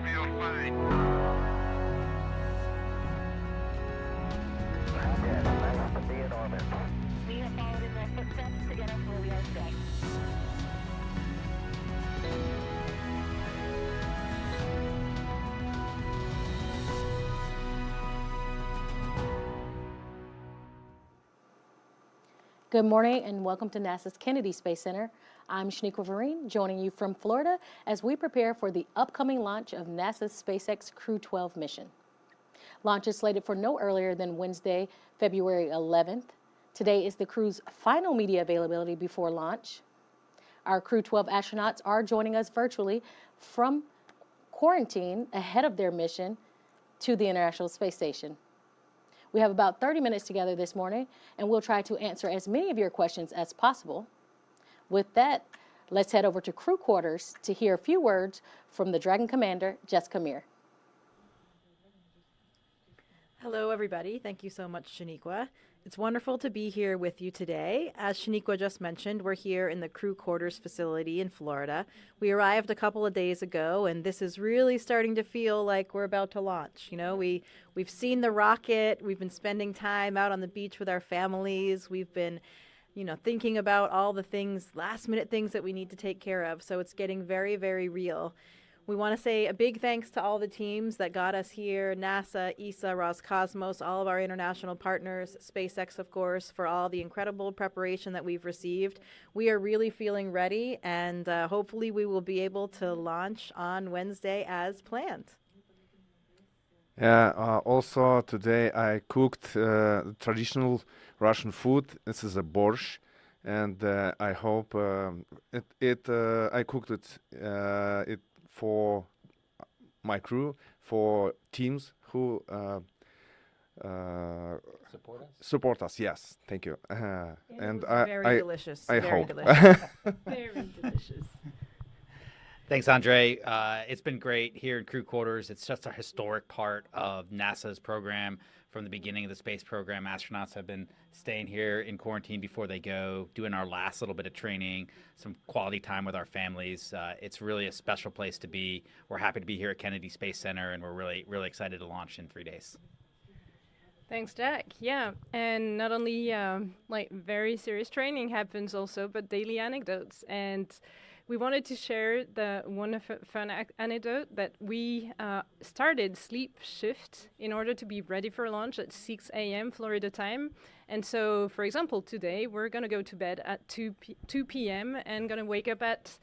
feel fine. Nice to be in orbit. We have followed in their footsteps to get us where we are today. Good morning and welcome to NASA's Kennedy Space Center. I'm Shaniqua Vereen, joining you from Florida as we prepare for the upcoming launch of NASA's SpaceX Crew-12 mission. Launch is slated for no earlier than Wednesday, February 11th. Today is the crew's final media availability before launch. Our Crew-12 astronauts are joining us virtually from quarantine ahead of their mission to the International Space Station. We have about 30 minutes together this morning, and we'll try to answer as many of your questions as possible. With that, let's head over to crew quarters to hear a few words from the Dragon Commander, Jessica Meir. Hello, everybody. Thank you so much, Shaniqua. It's wonderful to be here with you today. As Shaniqua just mentioned, we're here in the crew quarters facility in Florida. We arrived a couple of days ago, and this is really starting to feel like we're about to launch. You know, we've seen the rocket. We've been spending time out on the beach with our families. We've been, thinking about all the things, last-minute things that we need to take care of. So it's getting very, very real. We want to say a big thanks to all the teams that got us here, NASA, ESA, Roscosmos, all of our international partners, SpaceX, of course, for all the incredible preparation that we've received. We are really feeling ready, and hopefully we will be able to launch on Wednesday as planned. Also today I cooked traditional Russian food. This is a borscht, and I hope I cooked it for my crew, for teams who support us. Yes, thank you. And Very delicious. I very hope. delicious. Very delicious. Thanks, Andre. It's been great here in crew quarters. It's just a historic part of NASA's program. From the beginning of the space program, astronauts have been staying here in quarantine before they go, doing our last little bit of training, some quality time with our families. It's really a special place to be. We're happy to be here at Kennedy Space Center, and we're really, really excited to launch in 3 days. Thanks, Jack. Yeah, and not only very serious training happens also, but daily anecdotes. And we wanted to share the wonderful fun anecdote that we started sleep shift in order to be ready for launch at 6 a.m. Florida time. And so, for example, today we're going to go to bed at 2 p.m. and going to wake up at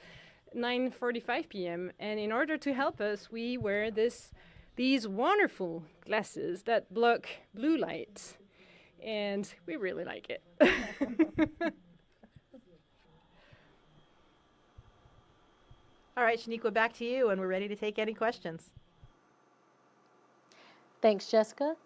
9:45 p.m. And in order to help us, we wear these wonderful glasses that block blue light. And we really like it. All right, Shaniqua, back to you, and we're ready to take any questions. Thanks, Jessica.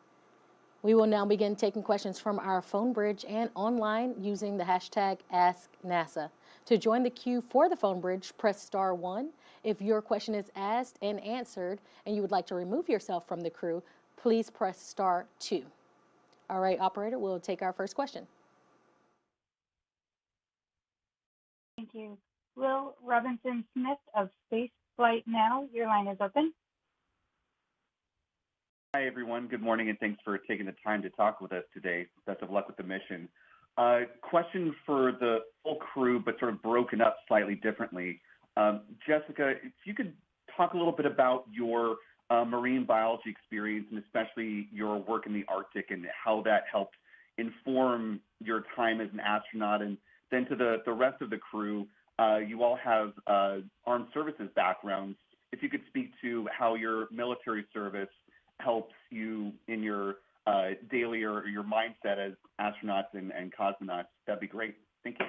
We will now begin taking questions from our phone bridge and online using the hashtag AskNASA. To join the queue for the phone bridge, press *1. If your question is asked and answered and you would like to remove yourself from the crew, please press *2. All right, operator, we'll take our first question. Thank you. Will Robinson Smith of Space Flight Now, your line is open. Hi, everyone. Good morning, and thanks for taking the time to talk with us today. Best of luck with the mission. Question for the full crew, but sort of broken up slightly differently. Jessica, if you could talk a little bit about your marine biology experience, and especially your work in the Arctic, and how that helped inform your time as an astronaut. And then to the rest of the crew, you all have armed services backgrounds. If you could speak to how your military service helps you in your daily or your mindset as astronauts and cosmonauts, that'd be great. Thank you.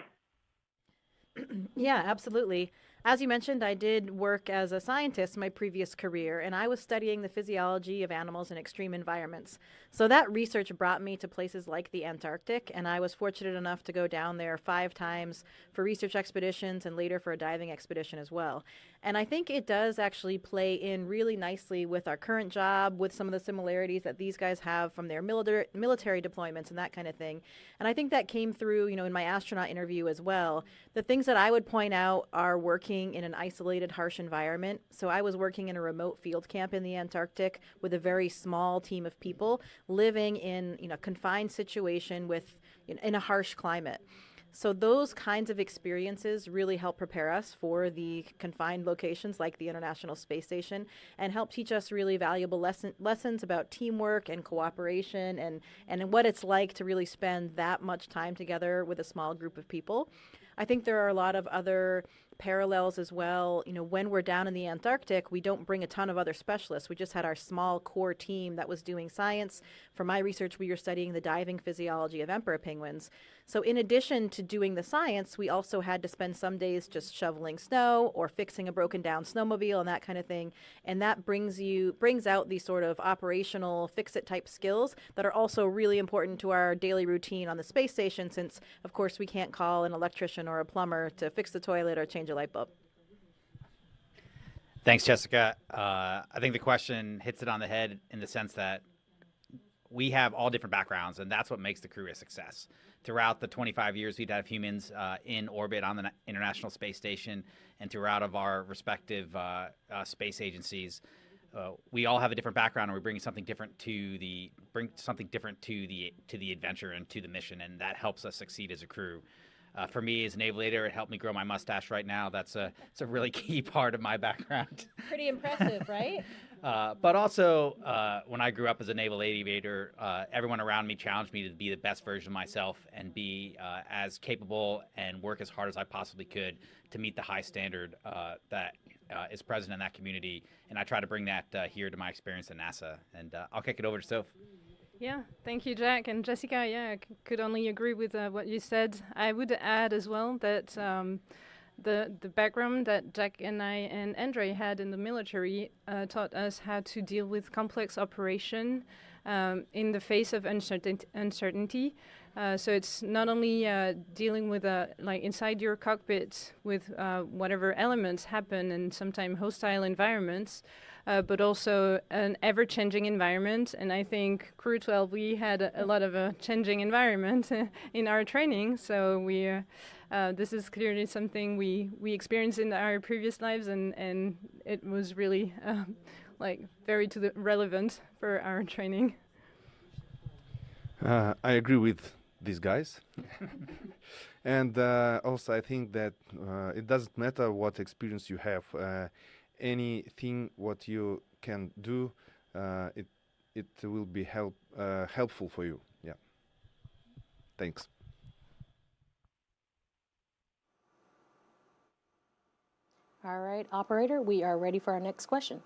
Yeah, absolutely. As you mentioned, I did work as a scientist in my previous career, and I was studying the physiology of animals in extreme environments. So that research brought me to places like the Antarctic, and I was fortunate enough to go down there 5 times for research expeditions and later for a diving expedition as well. And I think it does actually play in really nicely with our current job, with some of the similarities that these guys have from their military deployments and that kind of thing. And I think that came through, in my astronaut interview as well. The things that I would point out are working working in an isolated, harsh environment. So I was working in a remote field camp in the Antarctic with a very small team of people living in a confined situation in a harsh climate. So those kinds of experiences really help prepare us for the confined locations like the International Space Station and help teach us really valuable lessons about teamwork and cooperation and what it's like to really spend that much time together with a small group of people. I think there are a lot of other parallels as well. When we're down in the Antarctic, we don't bring a ton of other specialists. We just had our small core team that was doing science. For my research, we were studying the diving physiology of emperor penguins. So in addition to doing the science, we also had to spend some days just shoveling snow or fixing a broken down snowmobile and that kind of thing. And that brings out these sort of operational fix-it type skills that are also really important to our daily routine on the space station, since of course we can't call an electrician or a plumber to fix the toilet or change a light bulb. Thanks, Jessica. I think the question hits it on the head in the sense that we have all different backgrounds, and that's what makes the crew a success. Throughout the 25 years we've had humans in orbit on the International Space Station and throughout of our respective space agencies, we all have a different background, and we bring something different to the adventure and to the mission, and that helps us succeed as a crew. For me, as an aviator, it helped me grow my mustache right now. It's a really key part of my background. Pretty impressive, right? But also, when I grew up as a naval aviator, everyone around me challenged me to be the best version of myself and be as capable and work as hard as I possibly could to meet the high standard that is present in that community. And I try to bring that here to my experience at NASA. And I'll kick it over to Soph. Yeah, thank you, Jack. And Jessica, I could only agree with what you said. I would add as well that the background that Jack and I and Andre had in the military taught us how to deal with complex operation in the face of uncertainty. So it's not only dealing with like inside your cockpit with whatever elements happen in sometimes hostile environments, but also an ever-changing environment. And I think Crew-12, we had a lot of a changing environment in our training. So this is clearly something we experienced in our previous lives, and it was really very relevant for our training. I agree with these guys. And also I think that it doesn't matter what experience you have. Anything what you can do, it will be helpful for you. Yeah. Thanks. All right, operator, we are ready for our next question.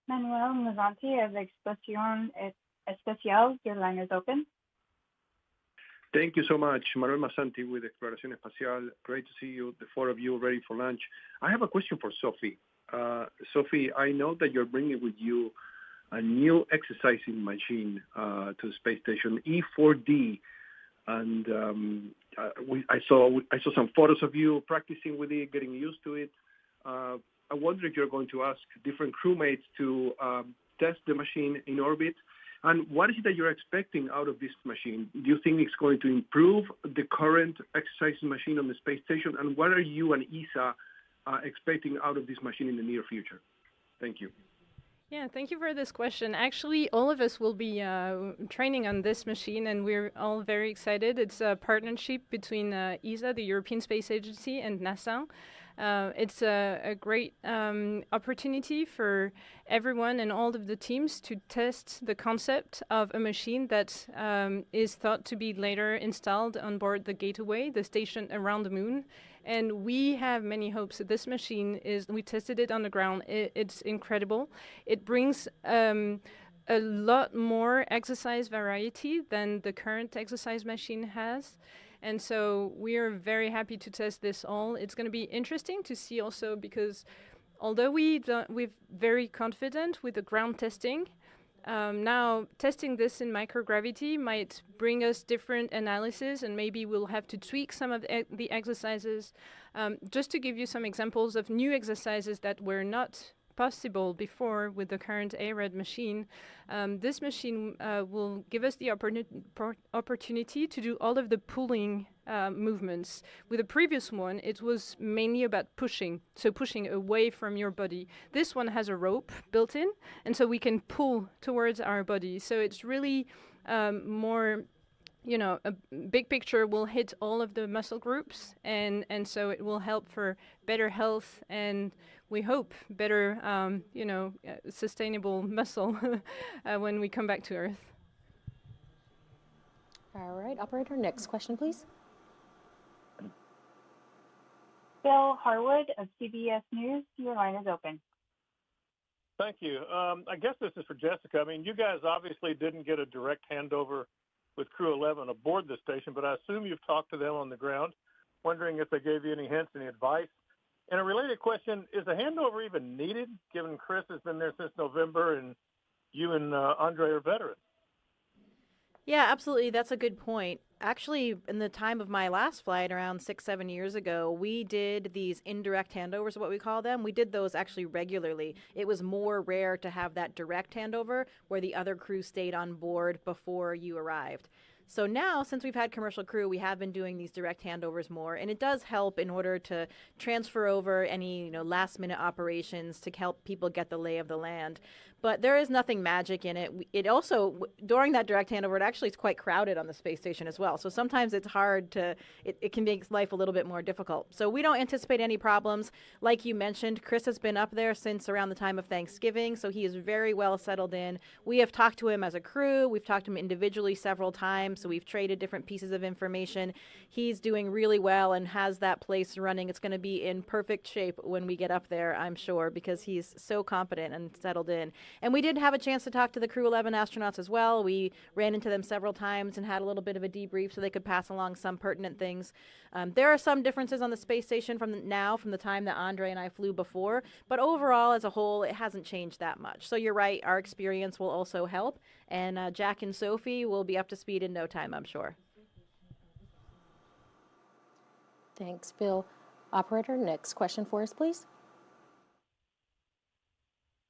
Manuel Mazanti of Expresión Especial, your line is open. Thank you so much. Manuel Mazanti with Exploración Espacial. Great to see you, the four of you, ready for lunch. I have a question for Sophie. Sophie, I know that you're bringing with you a new exercising machine to the space station, E4D, and I saw some photos of you practicing with it, getting used to it. I wonder if you're going to ask different crewmates to test the machine in orbit. And what is it that you're expecting out of this machine? Do you think it's going to improve the current exercising machine on the space station? And what are you and ESA expecting out of this machine in the near future? Thank you. Yeah, thank you for this question. Actually, all of us will be training on this machine, and we're all very excited. It's a partnership between ESA, the European Space Agency, and NASA. It's a great opportunity for everyone and all of the teams to test the concept of a machine that is thought to be later installed on board the Gateway, the station around the moon. And we have many hopes that this machine we tested it on the ground. It's incredible. It brings a lot more exercise variety than the current exercise machine has. And so we are very happy to test this all. It's going to be interesting to see also, because although we're very confident with the ground testing, now testing this in microgravity might bring us different analysis, and maybe we'll have to tweak some of the exercises. Just to give you some examples of new exercises that were not possible before with the current ARED machine, this machine will give us the opportunity to do all of the pulling movements. With the previous one, it was mainly about pushing, so pushing away from your body. This one has a rope built in, and so we can pull towards our body. So it's really more, you know, a big picture will hit all of the muscle groups, and so it will help for better health and we hope better, you know, sustainable muscle when we come back to Earth. All right, operator, next question, please. Bill Harwood of CBS News, your line is open. Thank you. I guess this is for Jessica. I mean, you guys obviously didn't get a direct handover with Crew-11 aboard the station, but I assume you've talked to them on the ground, wondering if they gave you any hints, any advice. And a related question, is the handover even needed, given Chris has been there since November and you and Andre are veterans? Yeah, absolutely. That's a good point. Actually, in the time of my last flight, around 6-7 years ago, we did these indirect handovers, what we call them. We did those actually regularly. It was more rare to have that direct handover where the other crew stayed on board before you arrived. So now, since we've had commercial crew, we have been doing these direct handovers more, and it does help in order to transfer over any, last-minute operations to help people get the lay of the land. But there is nothing magic in it. It also, during that direct handover, it actually is quite crowded on the space station as well. So sometimes it's hard to, it can make life a little bit more difficult. So we don't anticipate any problems. Like you mentioned, Chris has been up there since around the time of Thanksgiving, so he is very well settled in. We have talked to him as a crew. We've talked to him individually several times, so we've traded different pieces of information. He's doing really well and has that place running. It's going to be in perfect shape when we get up there, I'm sure, because he's so competent and settled in. And we did have a chance to talk to the Crew-11 astronauts as well. We ran into them several times and had a little bit of a debrief so they could pass along some pertinent things. There are some differences on the space station from the time that Andre and I flew before, but overall, as a whole, it hasn't changed that much. So you're right, our experience will also help, and Jack and Sophie will be up to speed in no time, I'm sure. Thanks, Bill. Operator, next question for us, please.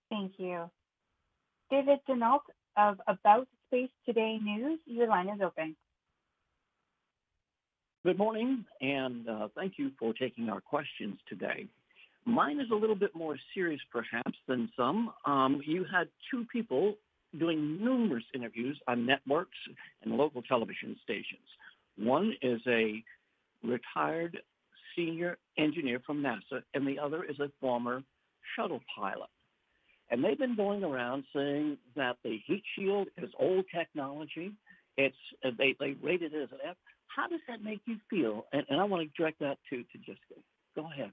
Thank you. David Denault of About Space Today News, your line is open. Good morning, and thank you for taking our questions today. Mine is a little bit more serious, perhaps, than some. You had two people doing numerous interviews on networks and local television stations. One is a retired senior engineer from NASA, and the other is a former shuttle pilot. And they've been going around saying that the heat shield is old technology. They rate it as an F. How does that make you feel? And I want to direct that to Jessica. Go ahead.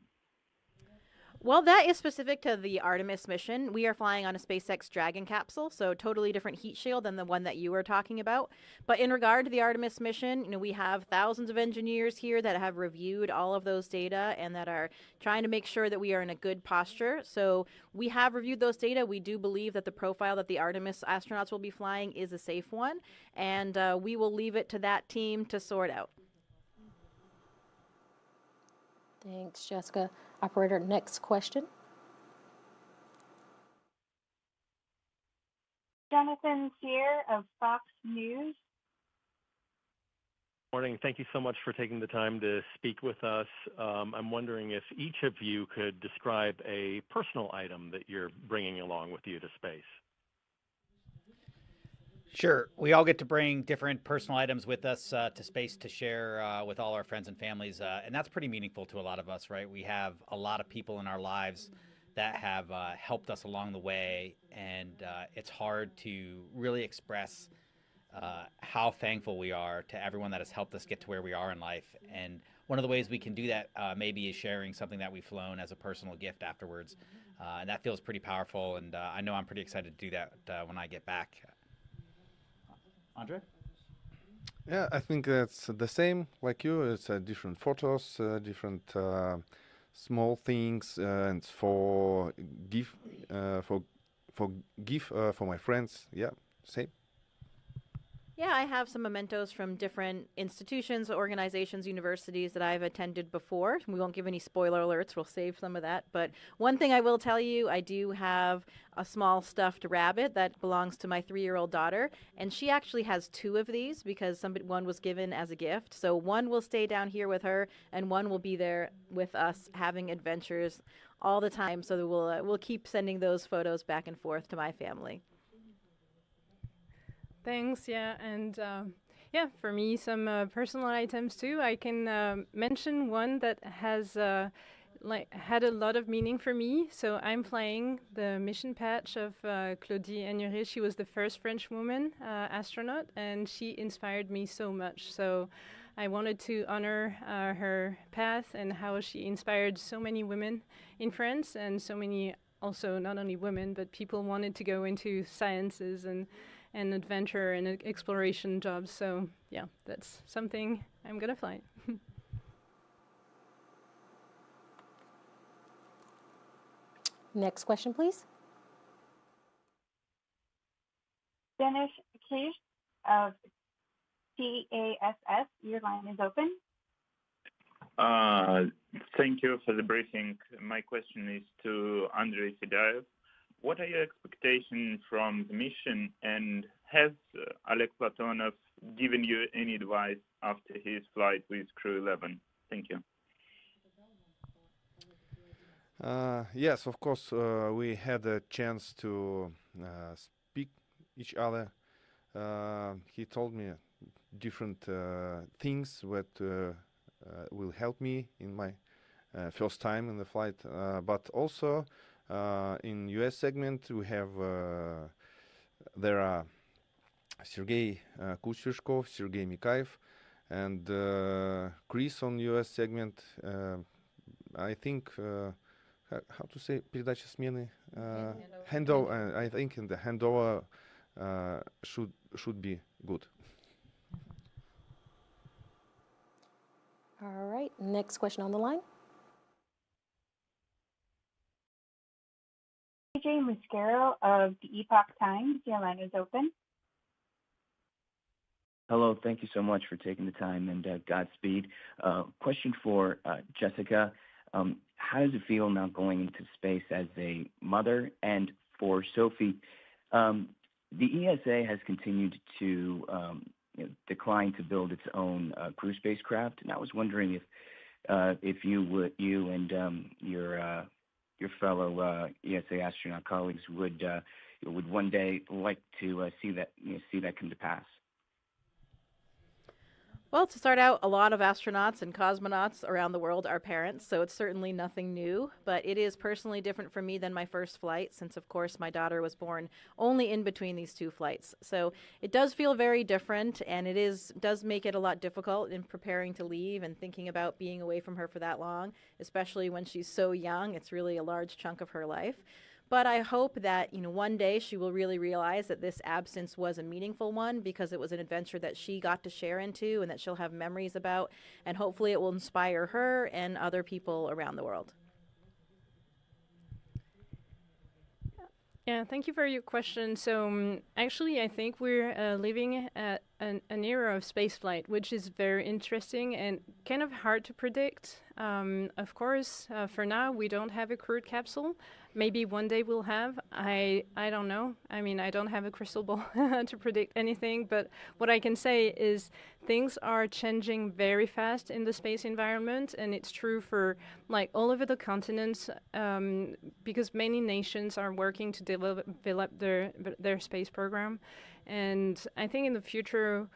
Well, that is specific to the Artemis mission. We are flying on a SpaceX Dragon capsule, so totally different heat shield than the one that you were talking about. But in regard to the Artemis mission, we have thousands of engineers here that have reviewed all of those data and that are trying to make sure that we are in a good posture. So we have reviewed those data. We do believe that the profile that the Artemis astronauts will be flying is a safe one, and we will leave it to that team to sort out. Thanks, Jessica. Operator, next question. Jonathan Sear of Fox News. Morning. Thank you so much for taking the time to speak with us. I'm wondering if each of you could describe a personal item that you're bringing along with you to space. Sure. We all get to bring different personal items with us to space to share with all our friends and families. And that's pretty meaningful to a lot of us, right? We have a lot of people in our lives that have helped us along the way. And it's hard to really express how thankful we are to everyone that has helped us get to where we are in life. And one of the ways we can do that maybe is sharing something that we've flown as a personal gift afterwards. And that feels pretty powerful. And I know I'm pretty excited to do that when I get back. Andre? Yeah, I think it's the same like you. It's different photos, different small things, and for give for my friends. Yeah, same. Yeah, I have some mementos from different institutions, organizations, universities that I've attended before. We won't give any spoiler alerts. We'll save some of that. But one thing I will tell you, I do have a small stuffed rabbit that belongs to my 3-year-old daughter. And she actually has 2 of these because one was given as a gift. So one will stay down here with her and one will be there with us having adventures all the time. So we'll keep sending those photos back and forth to my family. Thanks, yeah, and yeah, for me, some personal items too. I can mention one that has had a lot of meaning for me. So I'm flying the mission patch of Claudie Agneray. She was the first French woman astronaut, and she inspired me so much. So I wanted to honor her path and how she inspired so many women in France, and so many also not only women, but people wanted to go into sciences and adventure and exploration jobs. So yeah, that's something I'm gonna fly. Next question, please. Dennis Cage of TASS, your line is open. Thank you for the briefing. My question is to Andrei Fedayev. What are your expectations from the mission, and has Oleg Platonov given you any advice after his flight with Crew-11? Thank you. Yes, of course, we had a chance to speak each other. He told me different things that will help me in my first time in the flight, but also in US segment we have there are Sergei Kuchershkov, Sergei Mikaev, and Chris on US segment. I think how to say передача смены, handover. I think in the handover should be good. All right, next question on the line. AJ Muscaro of the Epoch Times, your line is open. Hello, thank you so much for taking the time, and Godspeed. Question for Jessica. How does it feel now going into space as a mother? And for Sophie, the ESA has continued to decline to build its own crew spacecraft, and I was wondering if you and your fellow ESA astronaut colleagues would one day like to see that come to pass. Well, to start out, a lot of astronauts and cosmonauts around the world are parents, so it's certainly nothing new, but it is personally different for me than my first flight, since of course my daughter was born only in between these 2 flights. So it does feel very different, and it does make it a lot difficult in preparing to leave and thinking about being away from her for that long, especially when she's so young. It's really a large chunk of her life. But I hope that, one day she will really realize that this absence was a meaningful one because it was an adventure that she got to share into and that she'll have memories about, and hopefully it will inspire her and other people around the world. Yeah, thank you for your question. So actually, I think we're living at an era of spaceflight, which is very interesting and kind of hard to predict. Of course, for now, we don't have a crewed capsule. Maybe one day we'll have. I don't know. I mean, I don't have a crystal ball to predict anything, but what I can say is things are changing very fast in the space environment, and it's true for all over the continents, because many nations are working to develop their space program. And I think in the future,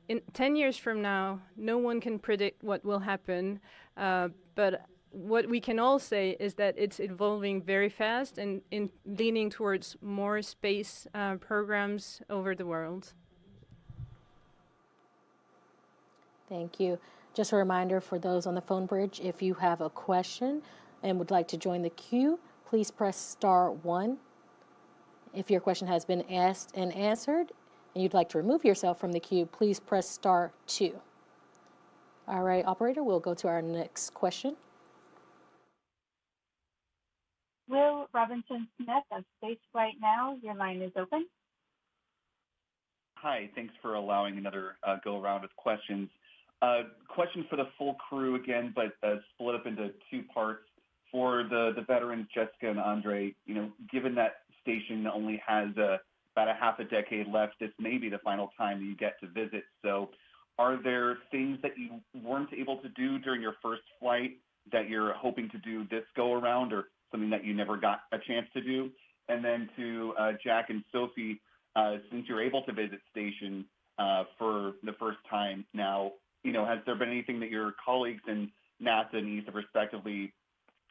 in 10 years from now, no one can predict what will happen, but what we can all say is that it's evolving very fast and leaning towards more space programs over the world. Thank you. Just a reminder for those on the phone bridge, if you have a question and would like to join the queue, please press *1. If your question has been asked and answered and you'd like to remove yourself from the queue, please press *2. All right, operator, we'll go to our next question. Will Robinson Smith of Spaceflight Now, your line is open. Hi, thanks for allowing another go around with questions. Question for the full crew again, but split up into two parts. For the veterans, Jessica and Andre, given that station only has about a half a decade left, this may be the final time that you get to visit. So are there things that you weren't able to do during your first flight that you're hoping to do this go around, or something that you never got a chance to do? And then to Jack and Sophie, since you're able to visit station for the first time now, has there been anything that your colleagues in NASA and ESA respectively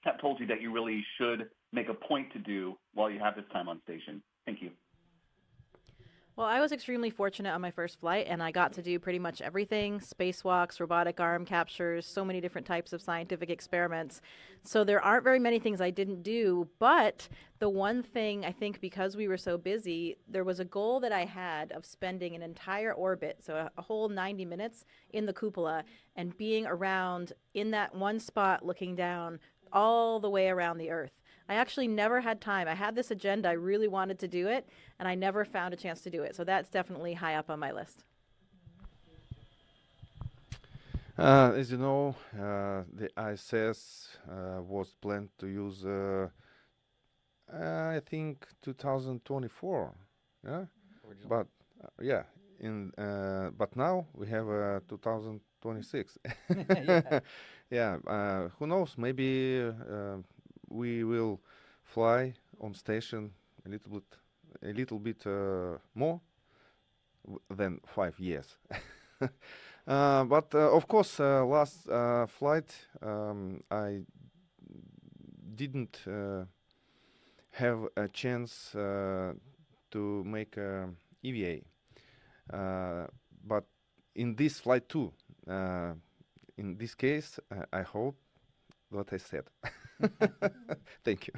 have told you that you really should make a point to do while you have this time on station? Thank you. Well, I was extremely fortunate on my first flight, and I got to do pretty much everything: spacewalks, robotic arm captures, so many different types of scientific experiments. So there aren't very many things I didn't do, but the one thing, I think, because we were so busy, there was a goal that I had of spending an entire orbit, so a whole 90 minutes in the cupola, and being around in that one spot looking down all the way around the Earth. I actually never had time. I had this agenda. I really wanted to do it, and I never found a chance to do it. So that's definitely high up on my list. As you know, the ISS was planned to use, I think, 2024. Yeah, but but now we have 2026. Yeah. Who knows? Maybe we will fly on station a little bit more than 5 years. But of course, last flight I didn't have a chance to make EVA. But in this flight too, in this case, I hope what I said. Thank you.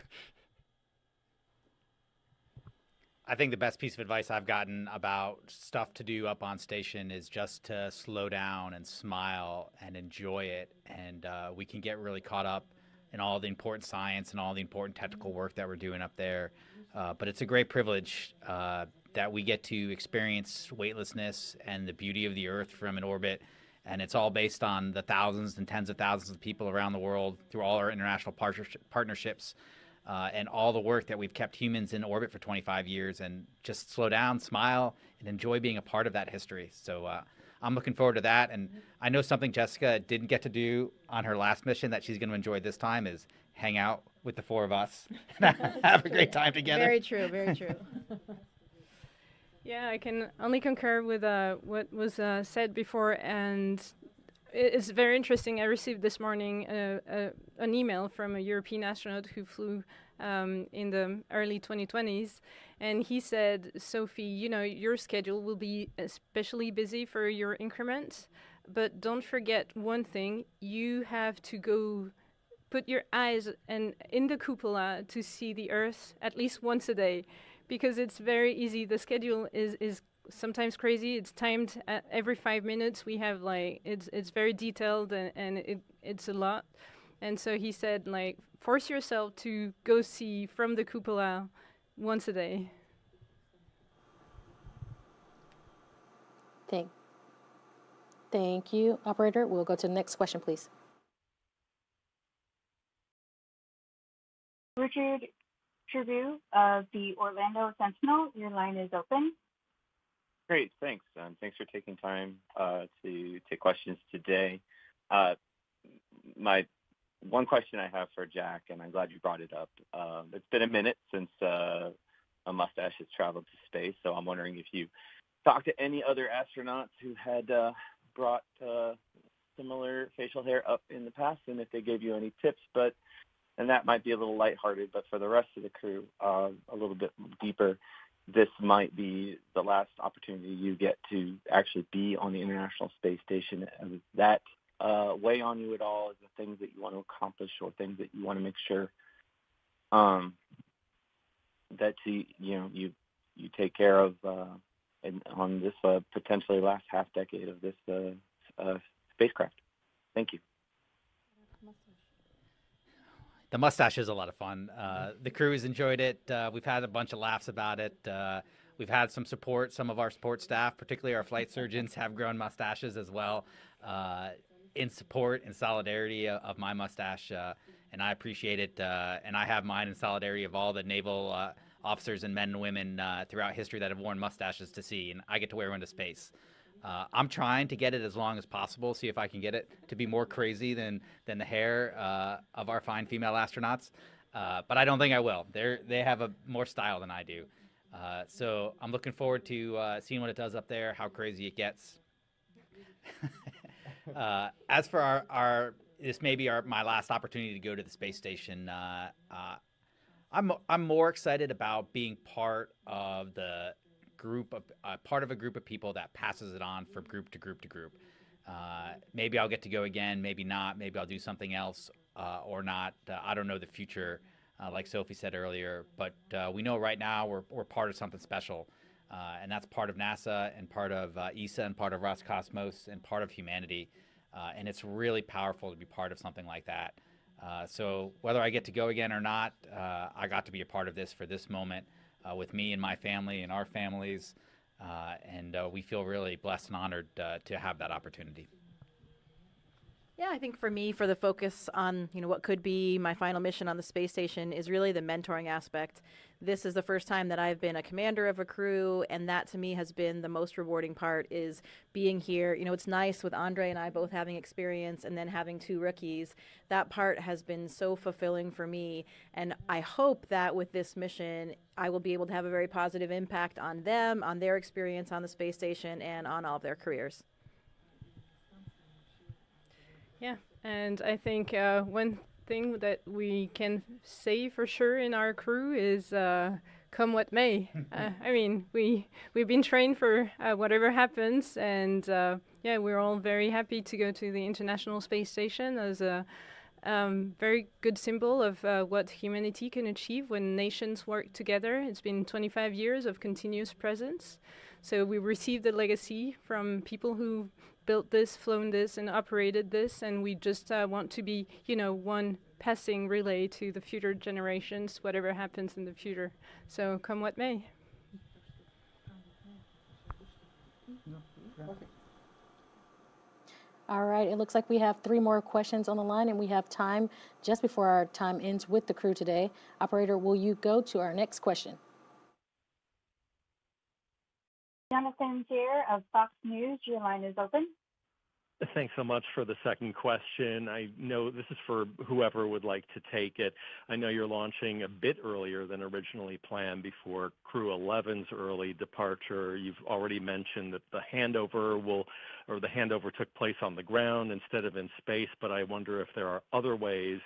I think the best piece of advice I've gotten about stuff to do up on station is just to slow down and smile and enjoy it. And we can get really caught up in all the important science and all the important technical work that we're doing up there. But it's a great privilege that we get to experience weightlessness and the beauty of the Earth from an orbit. And it's all based on the thousands and tens of thousands of people around the world through all our international partnerships and all the work that we've kept humans in orbit for 25 years. And just slow down, smile, and enjoy being a part of that history. So I'm looking forward to that. And I know something Jessica didn't get to do on her last mission that she's going to enjoy this time is hang out with the four of us and have a great time together. Very true, very true. Yeah, I can only concur with what was said before, and it's very interesting. I received this morning an email from a European astronaut who flew in the early 2020s, and he said, Sophie, your schedule will be especially busy for your increment, but don't forget one thing: you have to go put your eyes in the cupola to see the Earth at least once a day. Because it's very easy. The schedule is sometimes crazy. It's timed at every 5 minutes. We have it's very detailed and it's a lot. And so he said, force yourself to go see from the cupola once a day. Thank you, operator. We'll go to the next question, please. Richard Tribune of the Orlando Sentinel, your line is open. Great, thanks. Thanks for taking time to take questions today. My one question I have for Jack, and I'm glad you brought it up. It's been a minute since a mustache has traveled to space, so I'm wondering if you talked to any other astronauts who had brought similar facial hair up in the past, and if they gave you any tips. And that might be a little lighthearted, but for the rest of the crew, a little bit deeper, this might be the last opportunity you get to actually be on the International Space Station. Does that weigh on you at all? Is the things that you want to accomplish or things that you want to make sure that you take care of on this potentially last half decade of this spacecraft? Thank you. The mustache is a lot of fun. The crew has enjoyed it. We've had a bunch of laughs about it. We've had some support. Some of our support staff, particularly our flight surgeons, have grown mustaches as well, in support and solidarity of my mustache, and I appreciate it. And I have mine in solidarity of all the naval officers and men and women throughout history that have worn mustaches to sea, and I get to wear one to space. I'm trying to get it as long as possible, see if I can get it to be more crazy than the hair of our fine female astronauts, but I don't think I will. They have a more style than I do. So I'm looking forward to seeing what it does up there, how crazy it gets. As for our this may be my last opportunity to go to the space station. I'm more excited about being part of the group of part of a group of people that passes it on from group to group to group. Maybe I'll get to go again, maybe not. Maybe I'll do something else or not. I don't know the future, like Sophie said earlier. But we know right now we're part of something special, and that's part of NASA and part of ESA and part of Roscosmos and part of humanity. And it's really powerful to be part of something like that. So whether I get to go again or not, I got to be a part of this for this moment. With me and my family and our families, and we feel really blessed and honored to have that opportunity. Yeah, I think for me, for the focus on what could be my final mission on the space station is really the mentoring aspect. This is the first time that I've been a commander of a crew, and that to me has been the most rewarding part, is being here. It's nice with Andre and I both having experience and then having two rookies. That part has been so fulfilling for me, and I hope that with this mission, I will be able to have a very positive impact on them, on their experience on the space station, and on all of their careers. Yeah, and I think one thing that we can say for sure in our crew is come what may. I mean, we've been trained for whatever happens, and yeah, we're all very happy to go to the International Space Station as a very good symbol of what humanity can achieve when nations work together. It's been 25 years of continuous presence. So we received a legacy from people who built this, flown this, and operated this, and we just want to be, one passing relay to the future generations, whatever happens in the future. So come what may. All right, it looks like we have 3 more questions on the line, and we have time just before our time ends with the crew today. Operator, will you go to our next question? Jonathan Jair of Fox News, your line is open. Thanks so much for the second question. I know this is for whoever would like to take it. I know you're launching a bit earlier than originally planned before Crew 11's early departure. You've already mentioned that the handover took place on the ground instead of in space, but I wonder if there are other ways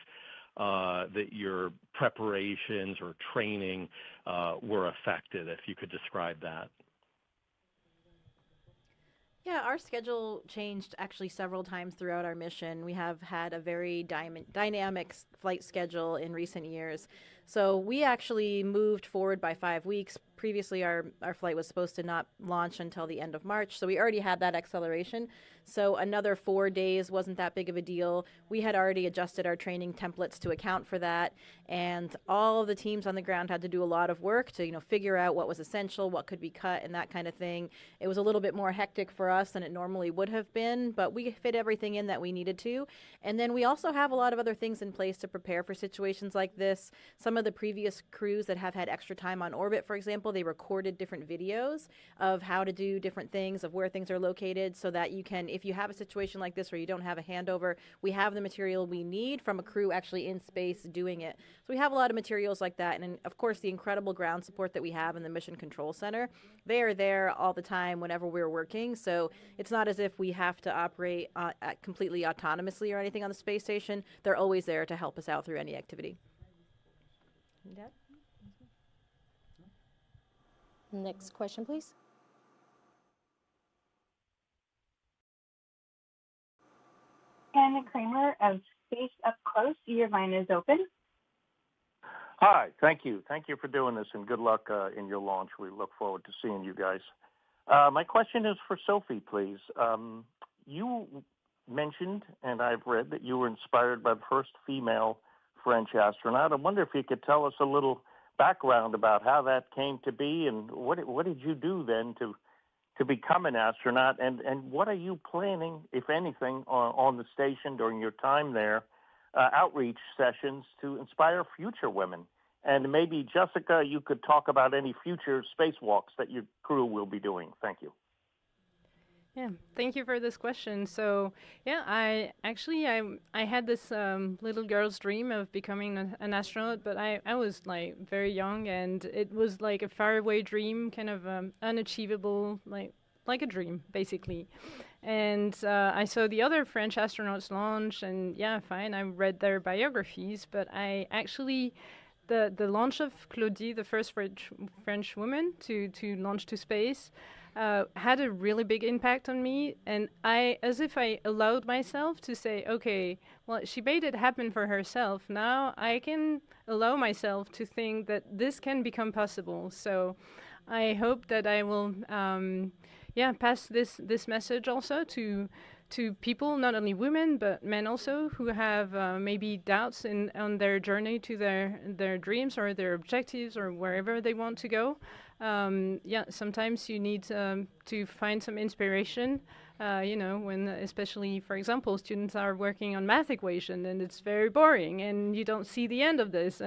that your preparations or training were affected, if you could describe that. Yeah, our schedule changed actually several times throughout our mission. We have had a very dynamic flight schedule in recent years. So we actually moved forward by 5 weeks. Previously, our flight was supposed to not launch until the end of March, so we already had that acceleration. So another 4 days wasn't that big of a deal. We had already adjusted our training templates to account for that, and all of the teams on the ground had to do a lot of work to, figure out what was essential, what could be cut, and that kind of thing. It was a little bit more hectic for us than it normally would have been, but we fit everything in that we needed to. And then we also have a lot of other things in place to prepare for situations like this. Some of the previous crews that have had extra time on orbit, for example, they recorded different videos of how to do different things, of where things are located, so that you can, if you have a situation like this where you don't have a handover, we have the material we need from a crew actually in space doing it. So we have a lot of materials like that, and of course the incredible ground support that we have in the Mission Control Center. They are there all the time whenever we're working, so it's not as if we have to operate completely autonomously or anything on the space station. They're always there to help us out through any activity. Next question, please. Anna Kramer of Space Up Close, your line is open. Hi, thank you. Thank you for doing this, and good luck in your launch. We look forward to seeing you guys. My question is for Sophie, please. You mentioned, and I've read, that you were inspired by the first female French astronaut. I wonder if you could tell us a little background about how that came to be, and what did you do then to become an astronaut, and what are you planning, if anything, on the station during your time there, outreach sessions to inspire future women? And maybe, Jessica, you could talk about any future spacewalks that your crew will be doing. Thank you. Yeah, thank you for this question. So, yeah, I had this little girl's dream of becoming an astronaut, but I was like very young, and it was like a faraway dream, kind of unachievable, like a dream, basically. And I saw the other French astronauts launch, and yeah, fine, I read their biographies, but I actually, the launch of Claudie, the first French woman to launch to space, had a really big impact on me, and as if I allowed myself to say, okay, well, she made it happen for herself. Now I can allow myself to think that this can become possible. So I hope that I will, pass this message also to people, not only women but men also, who have maybe doubts on their journey to their dreams or their objectives or wherever they want to go. Sometimes you need to find some inspiration, when especially, for example, students are working on math equation and it's very boring and you don't see the end of this.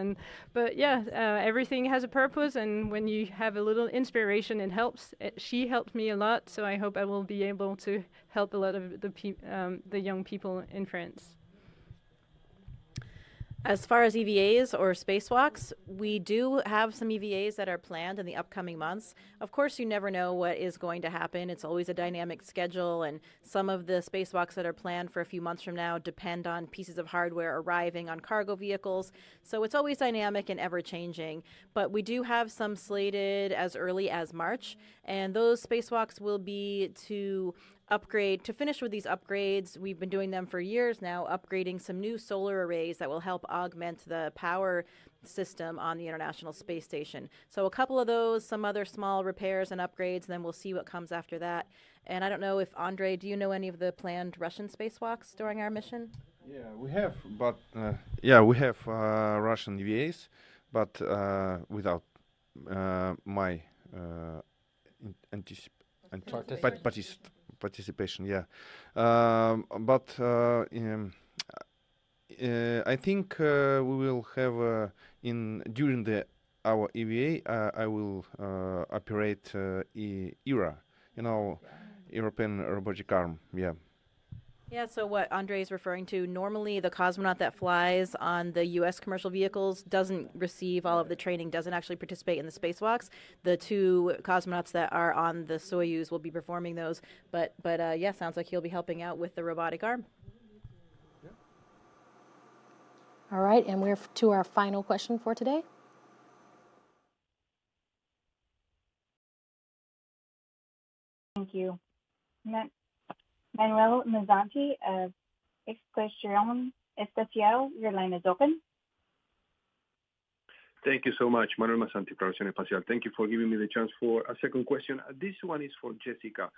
But everything has a purpose, and when you have a little inspiration, it helps. She helped me a lot, so I hope I will be able to help a lot of the young people in France. As far as EVAs or spacewalks, we do have some EVAs that are planned in the upcoming months. Of course, you never know what is going to happen. It's always a dynamic schedule, and some of the spacewalks that are planned for a few months from now depend on pieces of hardware arriving on cargo vehicles. So it's always dynamic and ever-changing. But we do have some slated as early as March, and those spacewalks will be to finish with these upgrades. We've been doing them for years now, upgrading some new solar arrays that will help augment the power system on the International Space Station. So a couple of those, some other small repairs and upgrades, and then we'll see what comes after that. And I don't know if, Andre, do you know any of the planned Russian spacewalks during our mission? Yeah, we have, but we have Russian EVAs, but without my participation, but I think we will have during our EVA. I will operate ERA, European Robotic Arm. Yeah, so what Andre is referring to, normally the cosmonaut that flies on the U.S. commercial vehicles doesn't receive all of the training, doesn't actually participate in the spacewalks. The two cosmonauts that are on the Soyuz will be performing those. But sounds like he'll be helping out with the robotic arm. All right, and we're to our final question for today. Thank you. Manuel Mazzanti of Exploración Espacial, your line is open. Thank you so much, Manuel Mazzanti, Exploración Espacial. Thank you for giving me the chance for a second question. This one is for Jessica.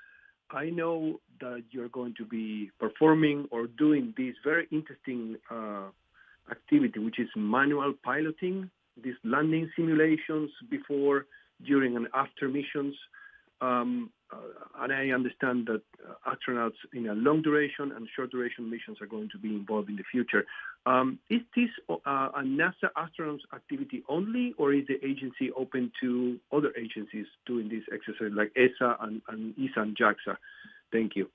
I know that you're going to be performing or doing this very interesting activity, which is manual piloting, these landing simulations before, during, and after missions. And I understand that astronauts in a long duration and short duration missions are going to be involved in the future. Is this a NASA astronauts activity only, or is the agency open to other agencies doing this exercise like ESA and ESA and JAXA? Thank you.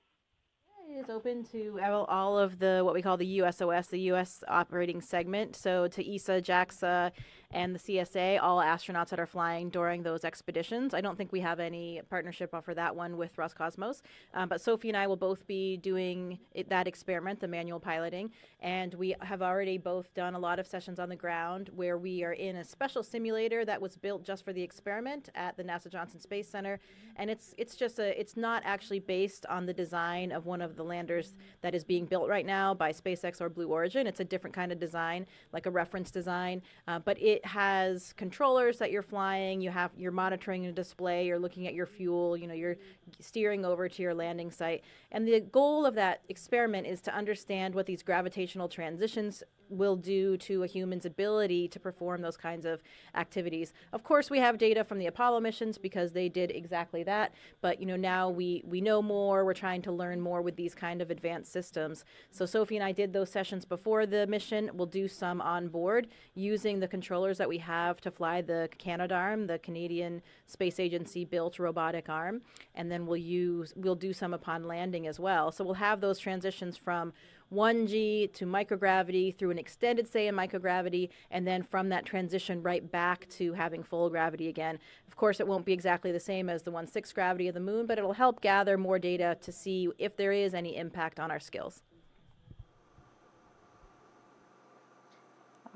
It is open to all of the what we call the USOS, the U.S. operating segment. So to ESA, JAXA, and the CSA, all astronauts that are flying during those expeditions. I don't think we have any partnership for that one with Roscosmos. But Sophie and I will both be doing that experiment, the manual piloting. And we have already both done a lot of sessions on the ground where we are in a special simulator that was built just for the experiment at the NASA Johnson Space Center. And it's not actually based on the design of one of the landers that is being built right now by SpaceX or Blue Origin. It's a different kind of design, like a reference design, but it has controllers that you're flying. You're monitoring a display. You're looking at your fuel. You're steering over to your landing site. And the goal of that experiment is to understand what these gravitational transitions will do to a human's ability to perform those kinds of activities. Of course, we have data from the Apollo missions because they did exactly that, but now we know more. We're trying to learn more with these kind of advanced systems. So Sophie and I did those sessions before the mission. We'll do some on board using the controllers that we have to fly the Canadarm, the Canadian Space Agency built robotic arm, and then we'll do some upon landing as well. So we'll have those transitions from 1G to microgravity through an extended stay in microgravity, and then from that transition right back to having full gravity again. Of course, it won't be exactly the same as the 1/6 gravity of the moon, but it'll help gather more data to see if there is any impact on our skills.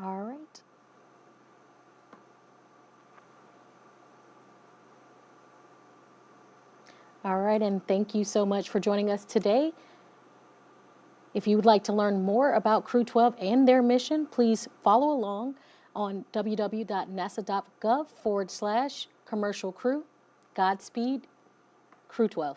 All right. All right, and thank you so much for joining us today. If you would like to learn more about Crew-12 and their mission, please follow along on www.nasa.gov/commercial crew. Godspeed, Crew-12.